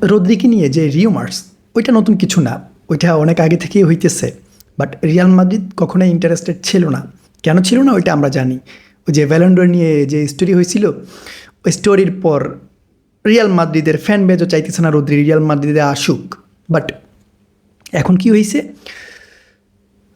রদ্রিকে নিয়ে যে রিউমার্স, ওইটা নতুন কিছু না, ওইটা অনেক আগে থেকেই হইতেছে। বাট রিয়াল মাদ্রিদ কখনোই ইন্টারেস্টেড ছিল না। কেন ছিল না ওইটা আমরা জানি। ওই যে ব্যালন নিয়ে যে স্টোরি হয়েছিল, ওই স্টোরির পর রিয়াল মাদ্রিদের ফ্যান বেজও চাইতেছে না রদ্রি রিয়াল মাদ্রিদে আসুক। বাট এখন কি হয়েছে,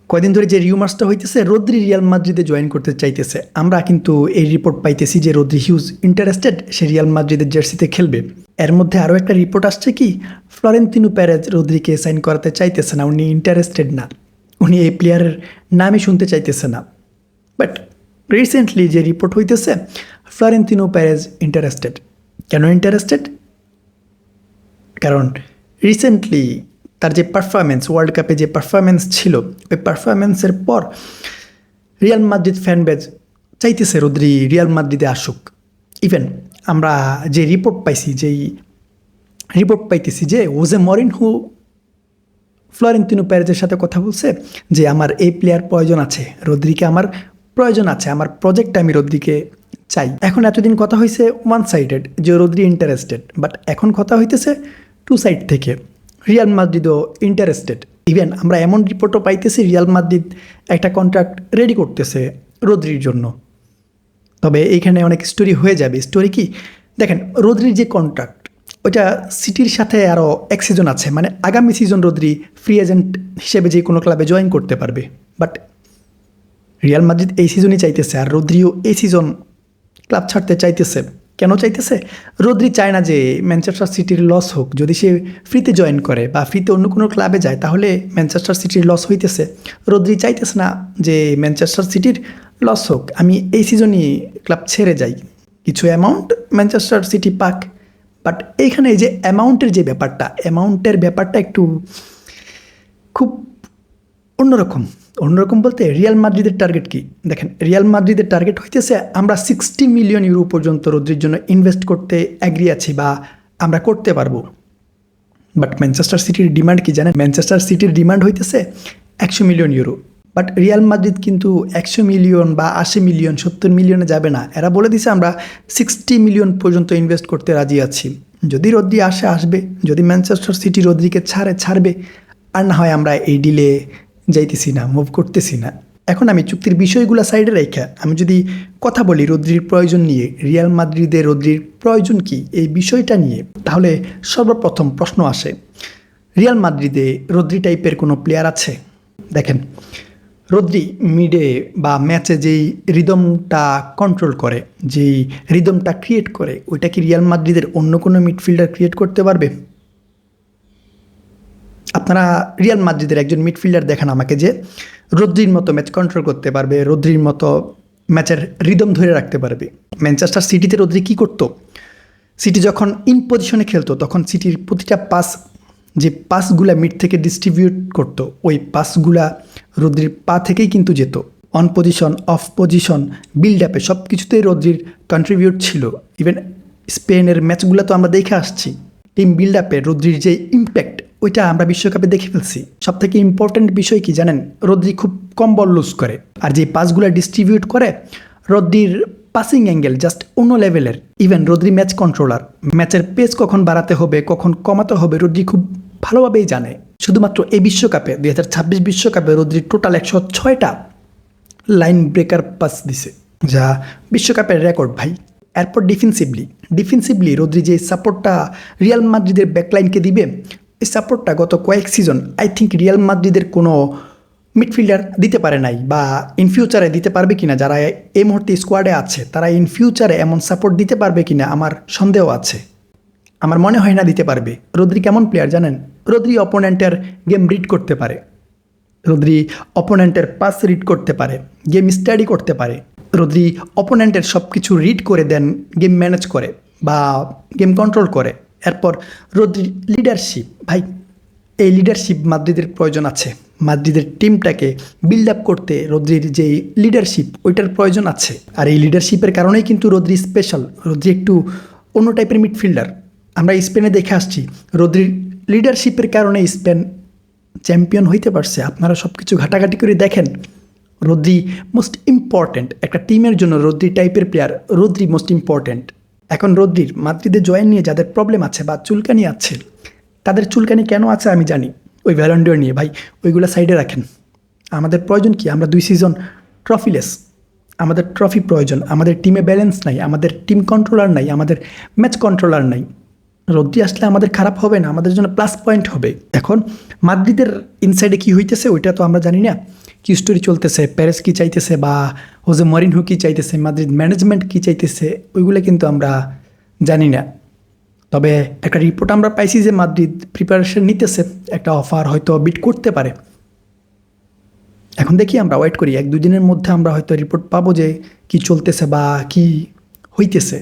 কয়দিন ধরে যে রিউমার্সটা হইতেছে রদ্রি রিয়াল মাদ্রিদে জয়েন করতে চাইতেছে। আমরা কিন্তু এই রিপোর্ট পাইতেছি যে রদ্রি হিউজ ইন্টারেস্টেড, সে রিয়াল মাদ্রিদের জার্সিতে খেলবে। এর মধ্যে আরও একটা রিপোর্ট আসছে কি, ফ্লোরেন্তিনো পেরেজ রদ্রিকে সাইন করাতে চাইতেছে না, উনি ইন্টারেস্টেড না, উনি এই প্লেয়ারের নামই শুনতে চাইতেছে না। বাট রিসেন্টলি যে রিপোর্ট হইতেছে ফ্লোরেন্তিনো পেরেজ ইন্টারেস্টেড। কেন ইন্টারেস্টেড? কারণ রিসেন্টলি তার যে পারফরমেন্স, ওয়ার্ল্ড কাপে যে পারফরমেন্স ছিল, ওই পারফরমেন্সের পর রিয়াল মাদ্রিদ ফ্যান বেজ চাইতেছে রদ্রি রিয়াল মাদ্রিদে আসুক। ইভেন আমরা যে রিপোর্ট পাইতেছি যে ওজে মরিনহো ফ্লোরেন্তিনো পেরেজের সাথে কথা বলছে যে আমার এই প্লেয়ার প্রয়োজন আছে, রদ্রিকে আমার প্রয়োজন আছে, আমার প্রজেক্টে আমি রদ্রিকে চাই। এখন এতদিন কথা হয়েছে ওয়ান সাইডেড যে রদ্রি ইন্টারেস্টেড, বাট এখন কথা হইতেছে টু সাইড থেকে, রিয়াল মাদ্রিদও ইন্টারেস্টেড। ইভেন আমরা এমন রিপোর্টও পাইতেছি রিয়াল মাদ্রিদ একটা কন্ট্রাক্ট রেডি করতেছে রদ্রির জন্য। তবে এইখানে অনেক স্টোরি হয়ে যাবে। স্টোরি কি দেখেন, রদ্রির যে কন্ট্রাক্ট ওইটা সিটির সাথে আরও এক সিজন আছে, মানে আগামী সিজন রদ্রি ফ্রি এজেন্ট হিসেবে যে কোনো ক্লাবে জয়েন করতে পারবে। বাট রিয়াল মাদ্রিদ এই সিজনই চাইতেছে, আর রদ্রিও এই সিজন ক্লাব ছাড়তে চাইতেছে। কেন চাইতেছে? রদ্রি চায় না যে ম্যানচেস্টার সিটির লস হোক। যদি সে ফ্রিতে জয়েন করে বা ফ্রিতে অন্য কোনো ক্লাবে যায় তাহলে ম্যানচেস্টার সিটির লস হইতেছে। রদ্রি চাইতেছে না যে ম্যানচেস্টার সিটির লস হোক, আমি এই সিজনই ক্লাব ছেড়ে যাই, কিছু অ্যামাউন্ট ম্যানচেস্টার সিটি পাক। বাট এইখানে এই যে অ্যামাউন্টের ব্যাপারটা একটু খুব অন্যরকম বলতে রিয়াল মাদ্রিদের টার্গেট কি দেখেন, রিয়াল মাদ্রিদের টার্গেট হইতেছে আমরা 60 মিলিয়ন ইউরো পর্যন্ত রদ্রির জন্য ইনভেস্ট করতে অ্যাগ্রি আছি বা আমরা করতে পারবো। বাট ম্যানচেস্টার সিটির ডিমান্ড কি জানেন? ম্যানচেস্টার সিটির ডিমান্ড হইতেছে 100 million euro. But Real Madrid কিন্তু 100 মিলিয়ন বা 80 মিলিয়ন 70 মিলিয়নে যাবে না। এরা বলে দিছে আমরা 60 মিলিয়ন পর্যন্ত ইনভেস্ট করতে রাজি আছি। যদি রদ্রি আসবে, যদি ম্যানচেস্টার সিটি রদ্রিকে ছাড়বে, আর না হয় আমরা এই ডিলে যাইতেছি না, মুভ করতেছি না। এখন আমি চুক্তির বিষয়গুলো সাইডে রেখে আমি যদি কথা বলি রদ্রির প্রয়োজন নিয়ে, রিয়াল মাদ্রিদের রদ্রির প্রয়োজন কি এই বিষয়টা নিয়ে, তাহলে সর্বপ্রথম প্রশ্ন আসে রিয়াল মাদ্রিদে রদ্রি টাইপের কোনো প্লেয়ার আছে? দেখেন, রদ্রি মিডে বা ম্যাচে যেই রিদমটা কন্ট্রোল করে, যেই রিদমটা ক্রিয়েট করে, ওইটা কি রিয়াল মাদ্রিদের অন্য কোনো মিডফিল্ডার ক্রিয়েট করতে পারবে? আপনারা রিয়াল মাদ্রিদের একজন মিডফিল্ডার দেখান আমাকে যে রদ্রির মতো ম্যাচ কন্ট্রোল করতে পারবে, রদ্রির মতো ম্যাচের রিদম ধরে রাখতে পারবে। ম্যানচেস্টার সিটিতে রদ্রি কী করতো? সিটি যখন ইন পজিশনে খেলতো তখন সিটির প্রতিটা পাস, যে পাসগুলা মিড থেকে ডিস্ট্রিবিউট করতো, ওই পাসগুলা রদ্রির পা থেকেই কিন্তু যেত। On position, of position, build আপে সব কিছুতেই রদ্রির কন্ট্রিবিউট ছিল। ইভেন স্পেনের ম্যাচগুলো তো আমরা দেখে আসছি, টিম বিল্ড আপে রদ্রির যে ইম্প্যাক্ট ওইটা আমরা বিশ্বকাপে দেখে ফেলছি। সব থেকে ইম্পর্ট্যান্ট বিষয় কি জানেন? রদ্রি খুব কম বল লুজ করে, আর যে পাসগুলো ডিস্ট্রিবিউট করে রদ্রির পাসিং অ্যাঙ্গেল জাস্ট অন্য লেভেলের। ইভেন রদ্রি ম্যাচ কন্ট্রোলার, ম্যাচের পেস কখন বাড়াতে হবে কখন কমাতে হবে রদ্রি খুব ভালোভাবেই জানে। শুধুমাত্র এই বিশ্বকাপে 2026 বিশ্বকাপে রদ্রি টোটাল 106টা লাইন ব্রেকার পাস দিছে, যা বিশ্বকাপের রেকর্ড ভাই। এরপর ডিফেন্সিভলি রদ্রি যে সাপোর্টটা রিয়াল মাদ্রিদের ব্যাকলাইনকে দিবে, এই সাপোর্টটা গত কয়েক সিজন আই থিঙ্ক রিয়াল মাদ্রিদের কোনো মিডফিল্ডার দিতে পারে নাই, বা ইন ফিউচারে দিতে পারবে কিনা। যারা এই মুহূর্তে স্কোয়াডে আছে তারা ইন ফিউচারে এমন সাপোর্ট দিতে পারবে কিনা আমার সন্দেহ আছে। আমার মনে হয় না দিতে পারবে। রদ্রি কেমন প্লেয়ার জানেন? রদ্রি অপোনেন্টের গেম রিড করতে পারে, রদ্রি অপোনেন্টের পাস রিড করতে পারে, গেম স্টাডি করতে পারে। রদ্রি অপোনেন্টের সব কিছু রিড করে দেন, গেম ম্যানেজ করে বা গেম কন্ট্রোল করে। এরপর রদ্রির লিডারশিপ, ভাই এই লিডারশিপ মাদ্রিদের প্রয়োজন আছে। মাদ্রিদের টিমটাকে বিল্ড আপ করতে রদ্রির যে লিডারশিপ ওইটার প্রয়োজন আছে। আর এই লিডারশিপের কারণেই কিন্তু রদ্রি স্পেশাল। রদ্রি একটু অন্য টাইপের মিডফিল্ডার। আমরা স্পেনে দেখে আসছি রদ্রির লিডারশিপের কারণে স্পেন চ্যাম্পিয়ন হইতে পারছে। আপনারা সব কিছু ঘাটাঘাটি করে দেখেন, রদ্রি মোস্ট ইম্পর্ট্যান্ট একটা টিমের জন্য। রদ্রি টাইপের প্লেয়ার, রদ্রি মোস্ট ইম্পর্ট্যান্ট। এখন রদ্রির মাদ্রিদে জয়েন নিয়ে যাদের প্রবলেম আছে বা চুলকানি আছে, তাদের চুলকানি কেন আছে আমি জানি, ওই ভ্যালেন্ডিয়ার নিয়ে। ভাই ওইগুলো সাইডে রাখেন, আমাদের প্রয়োজন কি? আমরা 2 সিজন ট্রফিলেস, আমাদের ট্রফি প্রয়োজন। আমাদের টিমে ব্যালেন্স নাই, আমাদের টিম কন্ট্রোলার নাই, আমাদের ম্যাচ কন্ট্রোলার নাই। রদ্রি আসলে আমাদের খারাপ হবে না, আমাদের জন্য প্লাস পয়েন্ট হবে। এখন মাদ্রিদের ইনসাইডে কি হইতেছে ওইটা তো আমরা জানি না, কি স্টোরি চলতেছে, প্যারেস কি চাইতেছে বা হোজে মরিনহো কি চাইতেছে, মাদ্রিদ ম্যানেজমেন্ট কি চাইতেছে, ওইগুলো কিন্তু আমরা জানি না। তবে একটা রিপোর্ট আমরা পাইছি যে মাদ্রিদ প্রিপারেশন নিতেছে, একটা অফার হয়তো বিট করতে পারে। এখন দেখি, আমরা ওয়েট করি, 1-2 দিনের মধ্যে আমরা হয়তো রিপোর্ট পাবো যে কি চলতেছে বা কি হইতেছে।